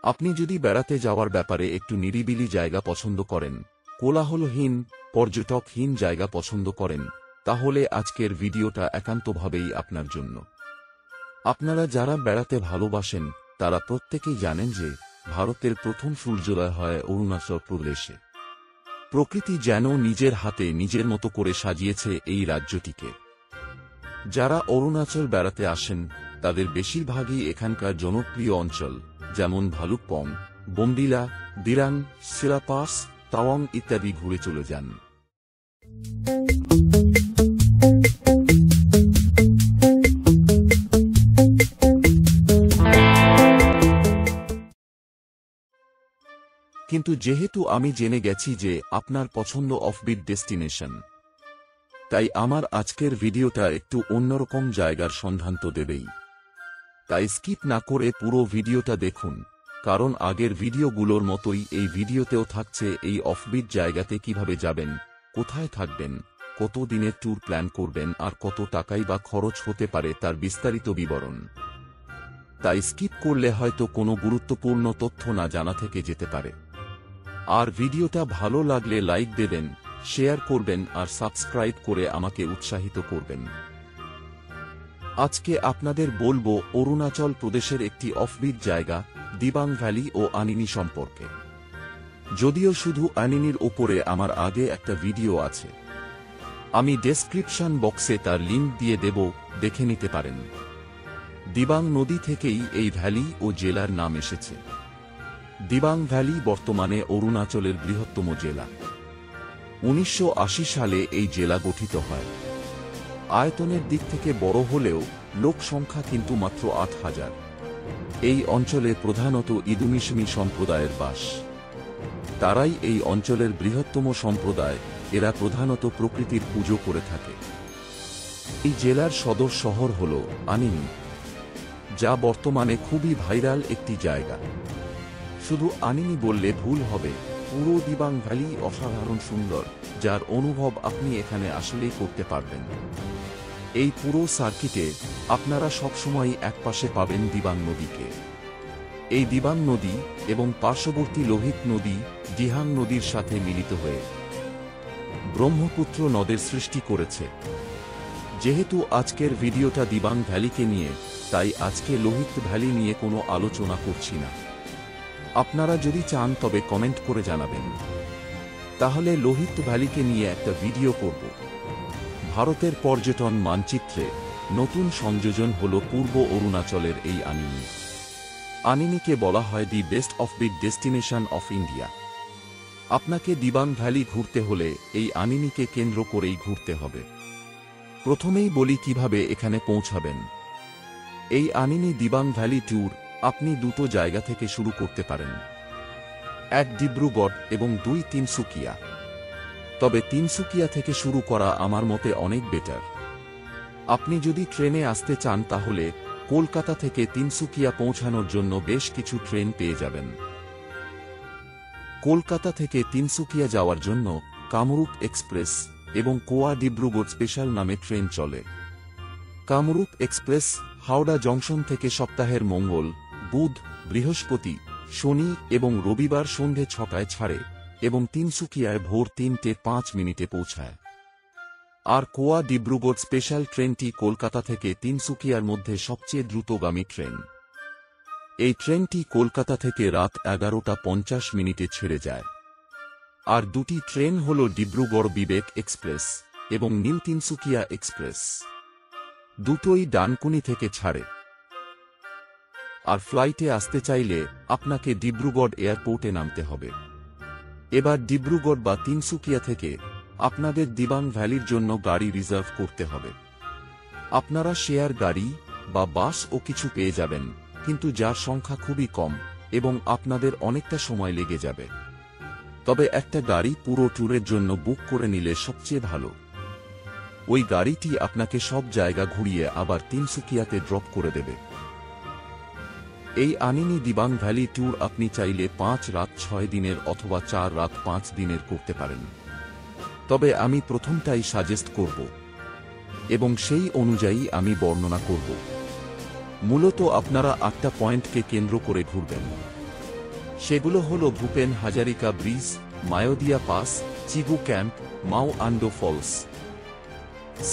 আপনি যদি বেড়াতে যাওয়ার ব্যাপারে একটু নিরিবিলি জায়গা পছন্দ করেন, কোলাহলহীন পর্যটকহীন জায়গা পছন্দ করেন, তাহলে আজকের ভিডিওটা একান্তভাবেই আপনার জন্য। আপনারা যারা বেড়াতে ভালোবাসেন তারা প্রত্যেকেই জানেন যে ভারতের প্রথম সূর্যোদয় হয় অরুণাচল প্রদেশে। প্রকৃতি যেন নিজের হাতে নিজের মতো করে সাজিয়েছে এই রাজ্যটিকে। যারা অরুণাচল বেড়াতে আসেন তাদের বেশিরভাগই এখানকার জনপ্রিয় অঞ্চল যেমন ভালুকপং, বোমডিলা, দিরাং, সিলাপাস, তাওয়াং ইত্যাদি ঘুরে চলে যান। কিন্তু যেহেতু আমি জেনে গেছি যে আপনার পছন্দ অফবিট ডেস্টিনেশন, তাই আমার আজকের ভিডিওটা একটু অন্যরকম জায়গার সন্ধান তো দেবেই। তাই স্কিপ না করে পুরো ভিডিওটা দেখুন, কারণ আগের ভিডিওগুলোর মতোই এই ভিডিওতেও থাকছে এই অফবিট জায়গাতে কিভাবে যাবেন, কোথায় থাকবেন, কত দিনের ট্যুর প্ল্যান করবেন আর কত টাকাই বা খরচ হতে পারে তার বিস্তারিত বিবরণ। তাই স্কিপ করলে হয়তো কোনো গুরুত্বপূর্ণ তথ্য না জানা থেকে যেতে পারে। আর ভিডিওটা ভালো লাগলে লাইক দেবেন, শেয়ার করবেন আর সাবস্ক্রাইব করে আমাকে উৎসাহিত করবেন। আজকে আপনাদের বলবো অরুণাচল প্রদেশের একটি অফবিট জায়গা দিবাং ভ্যালি ও আনিনি সম্পর্কে। যদিও শুধু আনিনির ওপরে আমার আগে একটা ভিডিও আছে, আমি ডেসক্রিপশন বক্সে তার লিংক দিয়ে দেব, দেখে নিতে পারেন। দিবাং নদী থেকেই এই ভ্যালি ও জেলার নাম এসেছে। দিবাং ভ্যালি বর্তমানে অরুণাচলের বৃহত্তম জেলা। 1980 সালে এই জেলা গঠিত হয়। আয়তনের দিক থেকে বড় হলেও লোক সংখ্যা কিন্তু মাত্র 8,000। এই অঞ্চলে প্রধানত ইদুমিশমি সম্প্রদায়ের বাস। তারাই এই অঞ্চলের বৃহত্তম সম্প্রদায়। এরা প্রধানত প্রকৃতির পুজো করে থাকে। এই জেলার সদর শহর হল আনিনি, যা বর্তমানে খুবই ভাইরাল একটি জায়গা। শুধু আনিনি বললে ভুল হবে, পুরো দিবাং ভ্যালি অসাধারণ সুন্দর, যার অনুভব আপনি এখানে আসলেই করতে পারবেন। এই পুরো সার্কিটে আপনারা সবসময় একপাশে পাবেন দিবাং নদীকে। এই দিবাং নদী এবং পার্শ্ববর্তী লোহিত নদী দিহাং নদীর সাথে মিলিত হয়ে ব্রহ্মপুত্র নদের সৃষ্টি করেছে। যেহেতু আজকের ভিডিওটা দিবাং ভ্যালিকে নিয়ে, তাই আজকে লোহিত ভ্যালি নিয়ে কোনো আলোচনা করছি না। আপনারা যদি চান তবে কমেন্ট করে জানাবেন, তাহলে লোহিত ভ্যালিকে নিয়ে একটা ভিডিও করব। ভারতের পর্যটন মানচিত্রে নতুন সংযোজন হল পূর্ব অরুণাচলের এই আনিনি। আনিনিকে বলা হয় the best offbeat destination of India. আপনাকে দিবাং ভ্যালি ঘুরতে হলে এই আনিনিকে কেন্দ্র করেই ঘুরতে হবে। প্রথমেই বলি কিভাবে এখানে পৌঁছাবেন। এই আনিনি দিবাং ভ্যালি ট্যুর আপনি দুটো জায়গা থেকে শুরু করতে পারেন, এক ডিব্রুগড় এবং 2 তিনসুকিয়া। তবে তিনসুকিয়া থেকে শুরু করা আমার মতে অনেক বেটার। আপনি যদি ট্রেনে আসতে চান তাহলে কলকাতা থেকে তিনসুকিয়া পৌঁছানোর জন্য বেশ কিছু ট্রেন পেয়ে যাবেন। কলকাতা থেকে তিনসুকিয়া যাওয়ার জন্য কামরূপ এক্সপ্রেস এবং কোয়া ডিব্রুগড় স্পেশাল নামে ট্রেন চলে। কামরূপ এক্সপ্রেস হাওড়া জংশন থেকে সপ্তাহের মঙ্গল, বুধ, বৃহস্পতি, শনি এবং রবিবার সন্ধে 6টায় ছাড়ে এবং তিনসুকিয়ায় ভোর 3:05 পৌঁছায়। আর কোয়া ডিব্রুগড় স্পেশাল ট্রেনটি কলকাতা থেকে তিনসুকিয়ার মধ্যে সবচেয়ে দ্রুতগামী ট্রেন। এই ট্রেনটি কলকাতা থেকে রাত 11:50 ছেড়ে যায়। আর দুটি ট্রেন হল ডিব্রুগড় বিবেক এক্সপ্রেস এবং নিউ তিনসুকিয়া এক্সপ্রেস। দুটোই ডানকুনি থেকে ছাড়ে। আর ফ্লাইটে আসতে চাইলে আপনাকে ডিব্রুগড় এয়ারপোর্টে নামতে হবে। এবার ডিব্রুগড় বা তিনসুকিয়া থেকে আপনাদের দিবাং ভ্যালির জন্য গাড়ি রিজার্ভ করতে হবে। আপনারা শেয়ার গাড়ি বা বাস ও কিছু পেয়ে যাবেন, কিন্তু যার সংখ্যা খুবই কম এবং আপনাদের অনেকটা সময় লেগে যাবে। তবে একটা গাড়ি পুরো ট্যুরের জন্য বুক করে নিলে সবচেয়ে ভালো। ওই গাড়িটি আপনাকে সব জায়গা ঘুরিয়ে আবার তিনসুকিয়াতে ড্রপ করে দেবে। এই আনিনি দিবাং ভ্যালি ট্যুর আপনি চাইলে 5 রাত 6 দিনের অথবা 4 রাত 5 দিনের করতে পারেন। তবে আমি প্রথমটাই সাজেস্ট করব এবং সেই অনুযায়ী আমি বর্ণনা করব। মূলত আপনারা 8টা পয়েন্টকে কেন্দ্র করে ঘুরবেন। সেগুলো হল Bhupen Hazarika bridge, Mayodia pass, Chibu camp, Mao Ando falls,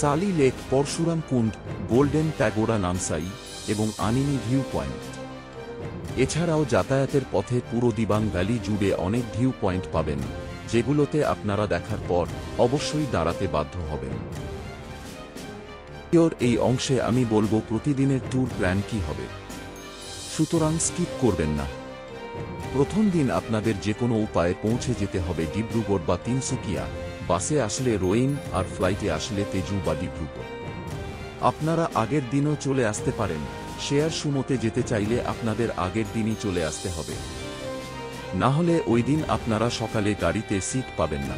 Sally lake, Parshuram Kund, golden pagoda Namsai এবং আনিনি ভিউ পয়েন্ট। এছাড়াও যাতায়াতের পথে পুরো দিবাং ভ্যালি জুড়ে অনেক ভিউ পয়েন্ট পাবেন, যেগুলোতে আপনারা দেখার পর অবশ্যই দাঁড়াতে বাধ্য হবেন। এই অংশে আমি বলবো প্রতিদিনের ট্যুর প্ল্যান কি হবে, সুতরাং স্কিপ করবেন না। প্রথম দিন আপনাদের যে কোনো উপায়ে পৌঁছে যেতে হবে ডিব্রুগড় বা তিনসুকিয়া, বাসে আসলে রোইং আর ফ্লাইটে আসলে তেজু বা ডিব্রুগড়। আপনারা আগের দিনও চলে আসতে পারেন, শেয়ার সুমোতে যেতে চাইলে আপনাদের আগের দিনই চলে আসতে হবে, না হলে ওই দিন আপনারা সকালে গাড়িতে সিট পাবেন না।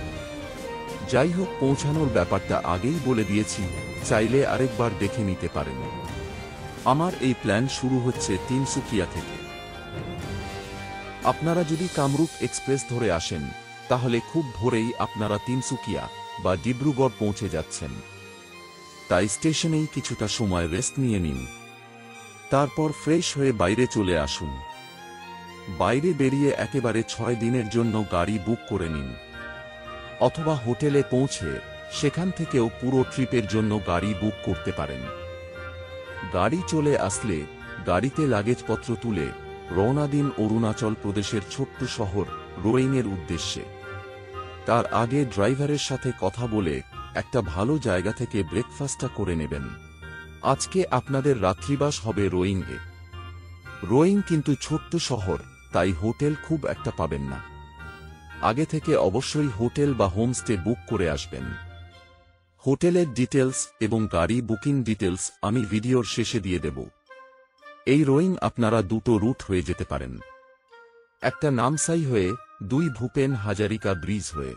যাই হোক, পৌঁছানোর ব্যাপারটা আগেই বলে দিয়েছি, চাইলে আরেকবার দেখে নিতে পারেন। আমার এই প্ল্যান শুরু হচ্ছে তিনসুকিয়া থেকে। আপনারা যদি কামরূপ এক্সপ্রেস ধরে আসেন তাহলে খুব ভোরেই আপনারা তিনসুকিয়া বা ডিব্রুগড় পৌঁছে যাচ্ছেন। তাই স্টেশনেই কিছুটা সময় রেস্ট নিয়ে নিন, তারপর ফ্রেশ হয়ে বাইরে চলে আসুন। বাইরে বেরিয়ে একেবারে 6 দিনের জন্য গাড়ি বুক করে নিন, অথবা হোটেলে পৌঁছে সেখান থেকেও পুরো ট্রিপের জন্য গাড়ি বুক করতে পারেন। গাড়ি চলে আসলে গাড়িতে লাগেজপত্র তুলে রওনা দিন অরুণাচল প্রদেশের ছোট্ট শহর রোইংয়ের উদ্দেশ্যে। তার আগে ড্রাইভারের সাথে কথা বলে একটা ভালো জায়গা থেকে ব্রেকফাস্টটা করে নেবেন। আজকে আপনাদের রাত্রিবাস হবে রোইংয়ে। রোইং কিন্তু ছোট্ট শহর, তাই হোটেল খুব একটা পাবেন না। আগে থেকে অবশ্যই হোটেল বা হোমস্টে বুক করে আসবেন। হোটেলের ডিটেলস এবং গাড়ি বুকিং ডিটেলস আমি ভিডিওর শেষে দিয়ে দেব। এই রোইং আপনারা দুটো রুট হয়ে যেতে পারেন, একটা নামসাই হয়ে, 2 ভূপেন হাজারিকা ব্রিজ হয়ে।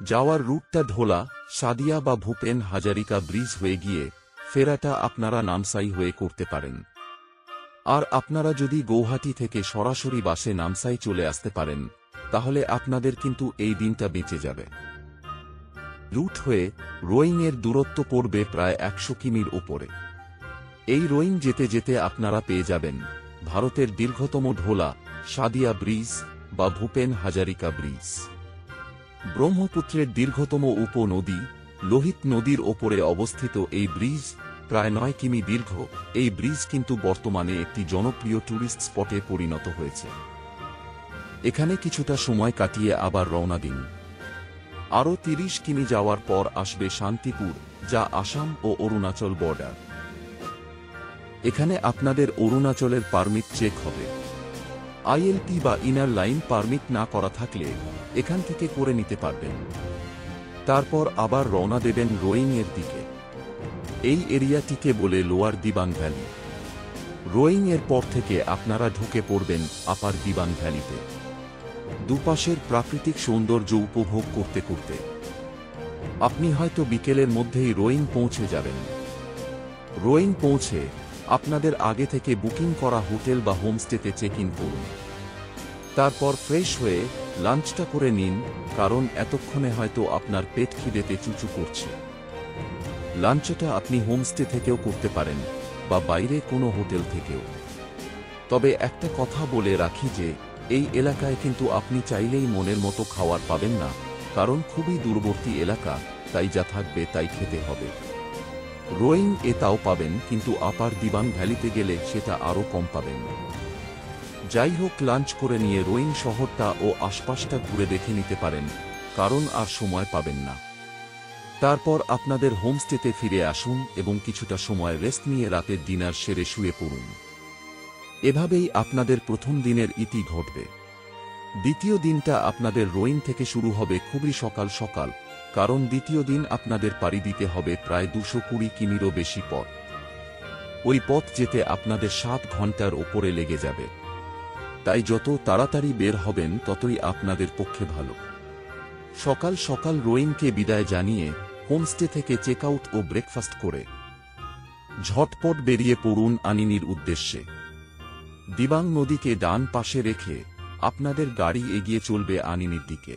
যাওয়ার রুটটা ঢোলা, সাদিয়া বা ভূপেন হাজারিকা ব্রিজ হয়ে গিয়ে ফেরাটা আপনারা নামসাই হয়ে করতে পারেন। আর আপনারা যদি গৌহাটি থেকে সরাসরি বাসে নামসাই চলে আসতে পারেন তাহলে আপনাদের কিন্তু এই দিনটা বেঁচে যাবে। রুট হয়ে রোইংয়ের দূরত্ব পড়বে প্রায় 100 কিমির ওপরে। এই রোইং যেতে যেতে আপনারা পেয়ে যাবেন ভারতের দীর্ঘতম ঢোলা সাদিয়া ব্রিজ বা ভূপেন হাজারিকা ব্রিজ। ব্রহ্মপুত্রের দীর্ঘতম উপনদী লোহিত নদীর ওপরে অবস্থিত এই ব্রিজ প্রায় 9 কিমি দীর্ঘ। এই ব্রিজ কিন্তু বর্তমানে একটি জনপ্রিয় ট্যুরিস্ট স্পটে পরিণত হয়েছে। এখানে কিছুটা সময় কাটিয়ে আবার রওনা দিন। আরও 30 কিমি যাওয়ার পর আসবে শান্তিপুর, যা আসাম ও অরুণাচল বর্ডার। এখানে আপনাদের অরুণাচলের পারমিট চেক হবে। আইএলপি বা ইনার লাইন পারমিট না করা থাকলে এখান থেকে করে নিতে পারবেন। তারপর আবার রওনা দেবেন রোইংয়ের দিকে। এই এরিয়াটিকে বলে লোয়ার দিবাং ভ্যালি। রোইংয়ের পর থেকে আপনারা ঢুকে পড়বেন আপার দিবাং ভ্যালিতে। দুপাশের প্রাকৃতিক সৌন্দর্য উপভোগ করতে করতে আপনি হয়তো বিকেলের মধ্যেই রোইং পৌঁছে যাবেন। রোইং পৌঁছে আপনাদের আগে থেকে বুকিং করা হোটেল বা হোমস্টেতে চেক ইন করুন। তারপর ফ্রেশ হয়ে লাঞ্চটা করে নিন, কারণ এতক্ষণে হয়তো আপনার পেট খিদেতে চুচু করছে। লাঞ্চটা আপনি হোমস্টে থেকেও করতে পারেন বা বাইরে কোনো হোটেল থেকেও। তবে একটা কথা বলে রাখি যে এই এলাকায় কিন্তু আপনি চাইলেই মনের মতো খাবার পাবেন না, কারণ খুবই দূরবর্তী এলাকা, তাই যা থাকবে তাই খেতে হবে। রোইং এ তাও পাবেন, কিন্তু আপার দিবাং ভ্যালিতে গেলে সেটা আরও কম পাবেন। যাই হোক, লাঞ্চ করে নিয়ে রোইং শহরটা ও আশপাশটা ঘুরে দেখে নিতে পারেন, কারণ আর সময় পাবেন না। তারপর আপনাদের হোমস্টেতে ফিরে আসুন এবং কিছুটা সময় রেস্ট নিয়ে রাতের ডিনার সেরে শুয়ে পড়ুন। এভাবেই আপনাদের প্রথম দিনের ইতি ঘটবে। দ্বিতীয় দিনটা আপনাদের রোইং থেকে শুরু হবে খুবই সকাল সকাল, কারণ দ্বিতীয় দিন আপনাদের পাড়ি দিতে হবে প্রায় 220 কিমিরও বেশি পথ। ওই পথ যেতে আপনাদের 7 ঘন্টার ওপরে লেগে যাবে। তাই যত তাড়াতাড়ি বের হবেন ততই আপনাদের পক্ষে ভালো। সকাল সকাল রোইংকে বিদায় জানিয়ে হোমস্টে থেকে চেক আউট ও ব্রেকফাস্ট করে ঝটপট বেরিয়ে পড়ুন আনিনির উদ্দেশ্যে। দিবাং নদীকে ডান পাশে রেখে আপনাদের গাড়ি এগিয়ে চলবে আনিনির দিকে।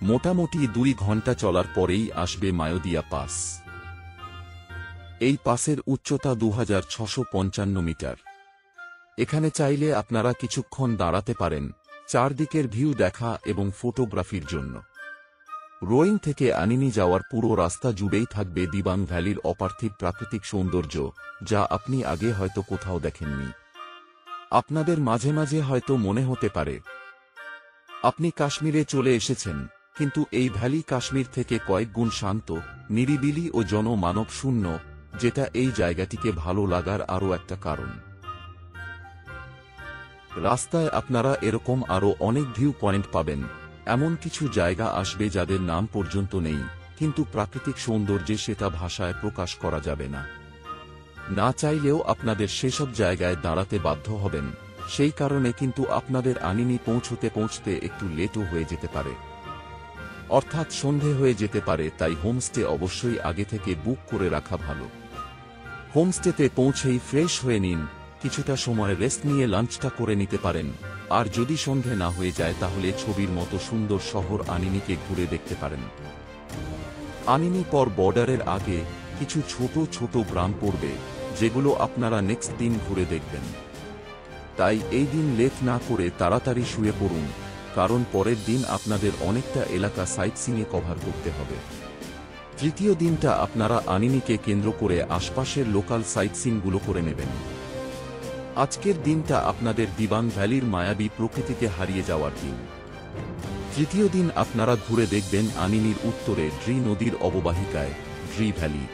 মোটামুটি 2 ঘন্টা চলার পরেই আসবে মায়োদিয়া পাস। এই পাসের উচ্চতা 2655 মিটার। এখানে চাইলে আপনারা কিছুক্ষণ দাঁড়াতে পারেন চারদিকের ভিউ দেখা এবং ফটোগ্রাফির জন্য। রোয়িং থেকে আনিনি যাওয়ার পুরো রাস্তা জুড়েই থাকবে দিবাং ভ্যালির অপার্থিব প্রাকৃতিক সৌন্দর্য, যা আপনি আগে হয়তো কোথাও দেখেননি। আপনাদের মাঝে মাঝে হয়তো মনে হতে পারে আপনি কাশ্মীরে চলে এসেছেন, কিন্তু এই ভ্যালি কাশ্মীর থেকে কয়েক গুণ শান্ত, নিরিবিলি ও জনমানব শূন্য, যেটা এই জায়গাটিকে ভালো লাগার আরও একটা কারণ। রাস্তায় আপনারা এরকম আরও অনেক ভিউ পয়েন্ট পাবেন। এমন কিছু জায়গা আসবে যাদের নাম পর্যন্ত নেই, কিন্তু প্রাকৃতিক সৌন্দর্যে সেটা ভাষায় প্রকাশ করা যাবে না। না চাইলেও আপনাদের সেসব জায়গায় দাঁড়াতে বাধ্য হবেন। সেই কারণে কিন্তু আপনাদের আনিনি পৌঁছতে একটু লেটও হয়ে যেতে পারে, অর্থাৎ সন্ধে হয়ে যেতে পারে। তাই হোমস্টে অবশ্যই আগে থেকে বুক করে রাখা ভালো। হোমস্টেতে পৌঁছেই ফ্রেশ হয়ে নিন, কিছুটা সময় রেস্ট নিয়ে লাঞ্চটা করে নিতে পারেন। আর যদি সন্ধে না হয়ে যায় তাহলে ছবির মতো সুন্দর শহর আনিনিকে ঘুরে দেখতে পারেন। আনিনি পর বর্ডারের আগে কিছু ছোট ছোট গ্রাম পড়বে, যেগুলো আপনারা নেক্সট দিন ঘুরে দেখবেন। তাই এই দিন লেট না করে তাড়াতাড়ি শুয়ে পড়ুন, কারণ পরের দিন আপনাদের অনেকটা এলাকা সাইটসিইংয়ে কভার করতে হবে। তৃতীয় দিনটা আপনারা আনিনিকে কেন্দ্র করে আশপাশের লোকাল সাইটসিইংগুলো করে নেবেন। আজকের দিনটা আপনাদের দিবাং ভ্যালির মায়াবী প্রকৃতিতে হারিয়ে যাওয়ার দিন। তৃতীয় দিন আপনারা ঘুরে দেখবেন আনিনির উত্তরে ড্রি নদীর অববাহিকায় ড্রি ভ্যালি।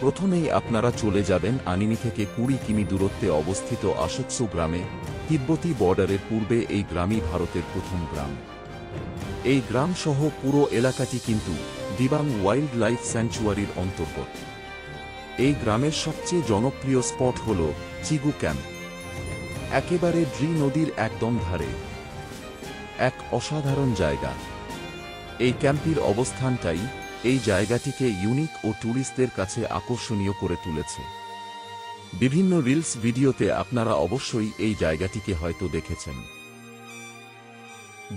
প্রথমেই আপনারা চলে যাবেন আনিনি থেকে 20 কিমি দূরত্বে অবস্থিত আশোৎসু গ্রামে। তিব্বতী বর্ডারের পূর্বে এই গ্রামই ভারতের প্রথম গ্রাম। এই গ্রাম সহ পুরো এলাকাটি কিন্তু দিবাং ওয়াইল্ড লাইফ স্যাংচুয়ারির অন্তর্গত। এই গ্রামের সবচেয়ে জনপ্রিয় স্পট হল চিগু ক্যাম্প, একেবারে ড্রি নদীর একদম ধারে। এক অসাধারণ জায়গা। এই ক্যাম্পের অবস্থানটাই এই জায়গাটিকে ইউনিক ও ট্যুরিস্টদের কাছে আকর্ষণীয় করে তুলেছে। বিভিন্ন রিলস ভিডিওতে আপনারা অবশ্যই এই জায়গাটিকে হয়তো দেখেছেন।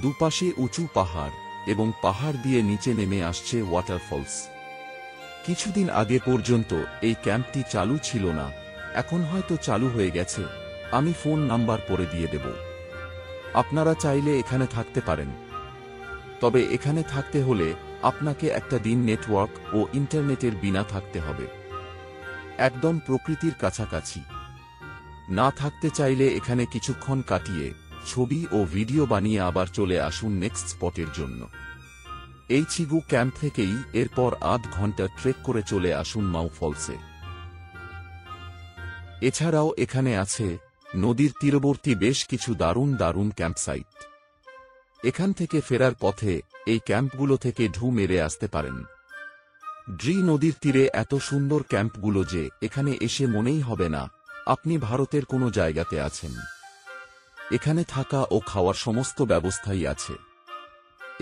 দুপাশে উঁচু পাহাড় এবং পাহাড় দিয়ে নিচে নেমে আসছে ওয়াটারফলস। কিছুদিন আগে পর্যন্ত এই ক্যাম্পটি চালু ছিল না, এখন হয়তো চালু হয়ে গেছে। আমি ফোন নাম্বার পরে দিয়ে দেব, আপনারা চাইলে এখানে থাকতে পারেন। তবে এখানে থাকতে হলে আপনাকে একটা দিন নেটওয়ার্ক ও ইন্টারনেটের বিনা থাকতে হবে, একদম প্রকৃতির কাছাকাছি। না থাকতে চাইলে এখানে কিছুক্ষণ কাটিয়ে ছবি ও ভিডিও বানিয়ে আবার চলে আসুন নেক্সট স্পটের জন্য। এই চিগু ক্যাম্প থেকেই এরপর 8 ঘন্টা ট্রেক করে চলে আসুন মাউ ফলসে। এছাড়াও এখানে আছে নদীর তীরবর্তী বেশ কিছু দারুণ দারুণ ক্যাম্পসাইট। এখান থেকে ফেরার পথে এই ক্যাম্পগুলো থেকে ঢু মেরে আসতে পারেন। ড্রি নদীর তীরে এত সুন্দর ক্যাম্পগুলো যে এখানে এসে মনেই হবে না আপনি ভারতের কোনো জায়গাতে আছেন। এখানে থাকা ও খাওয়ার সমস্ত ব্যবস্থাই আছে।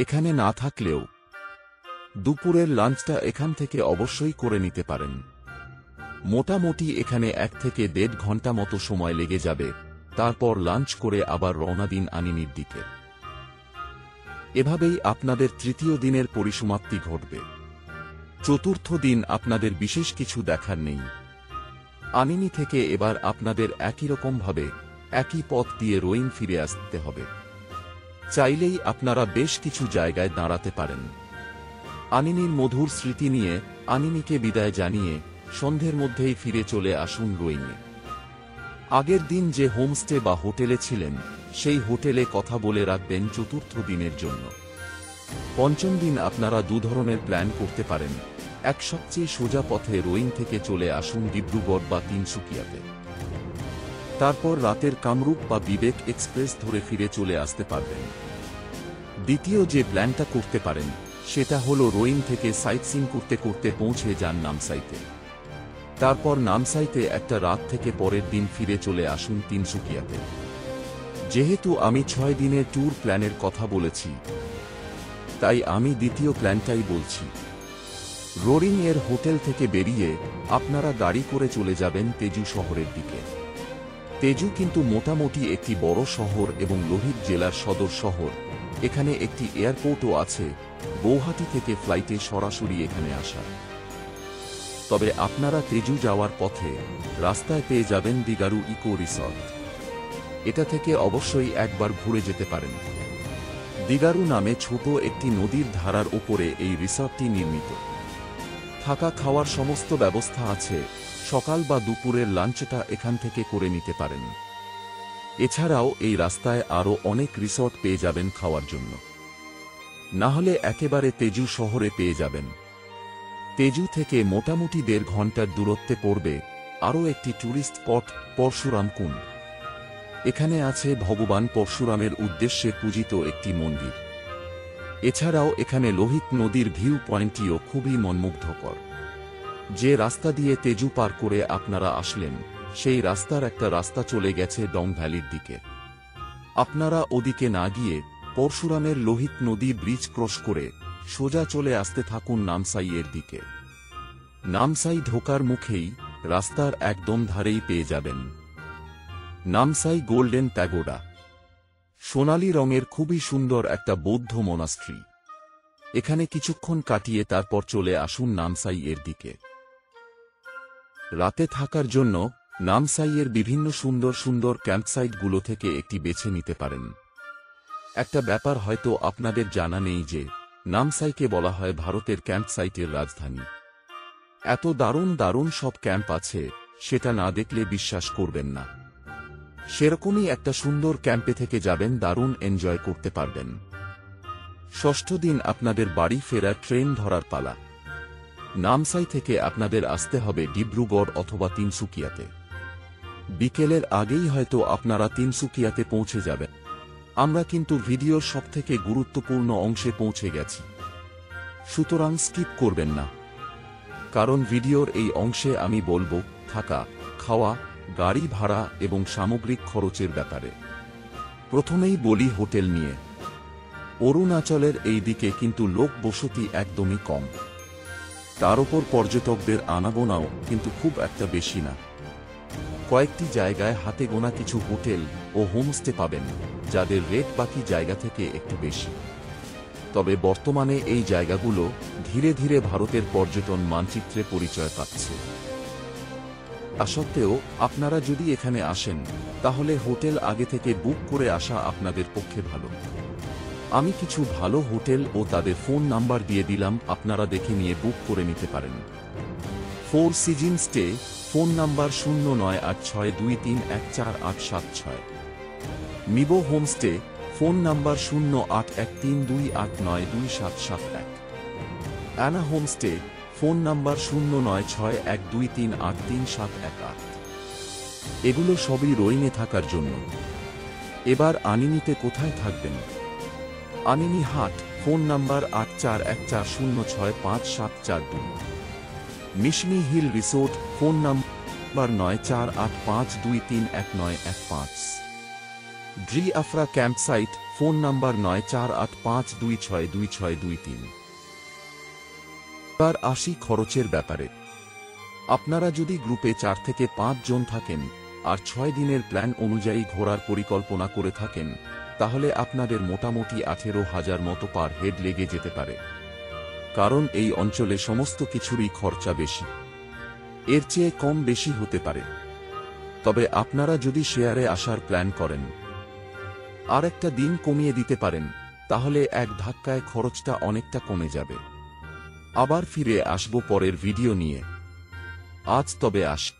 এখানে না থাকলেও দুপুরের লাঞ্চটা এখান থেকে অবশ্যই করে নিতে পারেন। মোটামুটি এখানে 1 থেকে 1.5 ঘন্টা মতো সময় লেগে যাবে। তারপর লাঞ্চ করে আবার রওনা দিন আনিনির দিকে। এভাবেই আপনাদের তৃতীয় দিনের পরিসমাপ্তি ঘটবে। চতুর্থ দিন আপনাদের বিশেষ কিছু দেখার নেই। আনিনি থেকে এবার আপনাদের একই রকমভাবে একই পথ দিয়ে রোয়িং ফিরে আসতে হবে। চাইলেই আপনারা বেশ কিছু জায়গায় দাঁড়াতে পারেন। আনিনির মধুর স্মৃতি নিয়ে আনিনিকে বিদায় জানিয়ে সন্ধ্যের মধ্যেই ফিরে চলে আসুন রোয়িংয়ে। আগের দিন যে হোমস্টে বা হোটেলে ছিলেন সেই হোটেলে কথা বলে রাখবেন চতুর্থ দিনের জন্য। পঞ্চম দিন আপনারা 2 ধরনের প্ল্যান করতে পারেন। এক, সবচেয়ে সোজা পথে রোয়িং থেকে চলে আসুন ডিব্রুগড় বা তিনসুকিয়াতে। তারপর রাতের কামরূপ বা বিবেক এক্সপ্রেস ধরে ফিরে চলে আসতে পারবেন। দ্বিতীয় যে প্ল্যানটা করতে পারেন সেটা হলো রোয়িং থেকে সাইটসিং করতে করতে পৌঁছে যান নামসাইতে। তারপর নামসাইতে একটা রাত থেকে পরের দিন ফিরে চলে আসুন তিনসুকিয়াতে। যেহেতু আমি 6 দিনের ট্যুর প্ল্যানের কথা বলেছি, তাই আমি দ্বিতীয় প্ল্যানটাই বলছি। রোয়িং এর হোটেল থেকে বেরিয়ে আপনারা গাড়ি করে চলে যাবেন তেজু শহরের দিকে। তেজু কিন্তু মোটামুটি একটি বড় শহর এবং লোহিত জেলার সদর শহর। এখানে একটি এয়ারপোর্টও আছে, গৌহাটি থেকে ফ্লাইটে সরাসরি এখানে আসা। তবে আপনারা তেজু যাওয়ার পথে রাস্তায় পেয়ে যাবেন দিগারু ইকো রিসর্ট। এটা থেকে অবশ্যই একবার ঘুরে যেতে পারেন। দিগারু নামে ছোট একটি নদীর ধারার উপরে এই রিসর্টটি নির্মিত। থাকা খাওয়ার সমস্ত ব্যবস্থা আছে, সকাল বা দুপুরের লাঞ্চটা এখান থেকে করে নিতে পারেন। এছাড়াও এই রাস্তায় আরও অনেক রিসর্ট পেয়ে যাবেন খাওয়ার জন্য। না হলে একেবারে তেজু শহরে পেয়ে যাবেন। তেজু থেকে মোটামুটি 1.5 ঘন্টার দূরত্বে পড়বে আরও একটি ট্যুরিস্ট স্পট, পরশুরাম কুণ্ড। এখানে আছে ভগবান পরশুরামের উদ্দেশ্যে পূজিত একটি মন্দির। এছাড়াও এখানে লোহিত নদীর ভিউ পয়েন্টটিও খুবই মনমুগ্ধকর। যে রাস্তা দিয়ে তেজু পার করে আপনারা আসলেন, সেই রাস্তার একটা রাস্তা চলে গেছে ডং ভ্যালির দিকে। আপনারা ওদিকে না গিয়ে পরশুরামের লোহিত নদী ব্রিজ ক্রস করে সোজা চলে আসতে থাকুন নামসাই এর দিকে। নামসাই ঢোকার মুখেই রাস্তার একদম ধারেই পেয়ে যাবেন নামসাই গোল্ডেন প্যাগোডা। সোনালী রঙের খুবই সুন্দর একটা বৌদ্ধ মনাস্ট্রি। এখানে কিছুক্ষণ কাটিয়ে তারপর চলে আসুন নামসাই এর দিকে। রাতে থাকার জন্য নামসাইয়ের বিভিন্ন সুন্দর সুন্দর ক্যাম্পসাইটগুলো থেকে একটি বেছে নিতে পারেন। একটা ব্যাপার হয়তো আপনাদের জানা নেই যে নামসাইকে বলা হয় ভারতের ক্যাম্পসাইটের রাজধানী। এত দারুণ দারুণ সব ক্যাম্প আছে, সেটা না দেখলে বিশ্বাস করবেন না। সেরকমই একটা সুন্দর ক্যাম্পে থেকে যাবেন, দারুণ এনজয় করতে পারবেন। ষষ্ঠ দিন আপনাদের বাড়ি ফেরার ট্রেন ধরার পালা। নামসাই থেকে আপনাদের আসতে হবে ডিব্রুগড় অথবা তিনসুকিয়াতে। বিকেলের আগেই হয়তো আপনারা তিনসুকিয়াতে পৌঁছে যাবেন। আমরা কিন্তু ভিডিওর সবথেকে গুরুত্বপূর্ণ অংশে পৌঁছে গেছি, সুতরাং স্কিপ করবেন না। কারণ ভিডিওর এই অংশে আমি বলবো থাকা, খাওয়া, গাড়ি ভাড়া এবং সামগ্রিক খরচের ব্যাপারে। প্রথমেই বলি হোটেল নিয়ে। অরুণাচলের এই দিকে কিন্তু লোক বসতি একদমই কম। তার উপর পর্যটকদের আনাগোনাও কিন্তু খুব একটা বেশি না। কয়েকটি জায়গায় হাতে গোনা কিছু হোটেল ও হোমস্টে পাবেন, যাদের রেট বাকি জায়গা থেকে একটু বেশি। তবে বর্তমানে এই জায়গাগুলো ধীরে ধীরে ভারতের পর্যটন মানচিত্রে পরিচয় পাচ্ছে। তা সত্ত্বেও আপনারা যদি এখানে আসেন, তাহলে হোটেল আগে থেকে বুক করে আসা আপনাদের পক্ষে ভালো। আমি কিছু ভালো হোটেল ও তাদের ফোন নাম্বার দিয়ে দিলাম, আপনারা দেখে নিয়ে বুক করে নিতে পারেন। 4 season stay, phone number 0986231486। Mibo homestay, phone number 081328927771। Anna homestay, phone number 096123833718। এগুলো সবই রোইংয়ে থাকার জন্য। এবার আনিনিতে কোথায় থাকবেন? Anini hut, phone number 8414065742। Mishmi hill resort, phone number 9485231915। Dri Afra campsite, phone number 9485262623। এবার আসি খরচের ব্যাপারে। আপনারা যদি গ্রুপে 4 থেকে 5 জন থাকেন আর 6 দিনের প্ল্যান অনুযায়ী ঘোরার পরিকল্পনা করে থাকেন, তাহলে আপনাদের মোটামুটি 18,000 মতো পার হেড লেগে যেতে পারে। কারণ এই অঞ্চলে সমস্ত কিছুরই খরচা বেশি। এর চেয়ে কম বেশি হতে পারে। তবে আপনারা যদি শেয়ারে আসার প্ল্যান করেন, আর একটা দিন কমিয়ে দিতে পারেন, তাহলে এক ধাক্কায় খরচটা অনেকটা কমে যাবে। আবার ফিরে আসব পরের ভিডিও নিয়ে। আজ তবে আসি।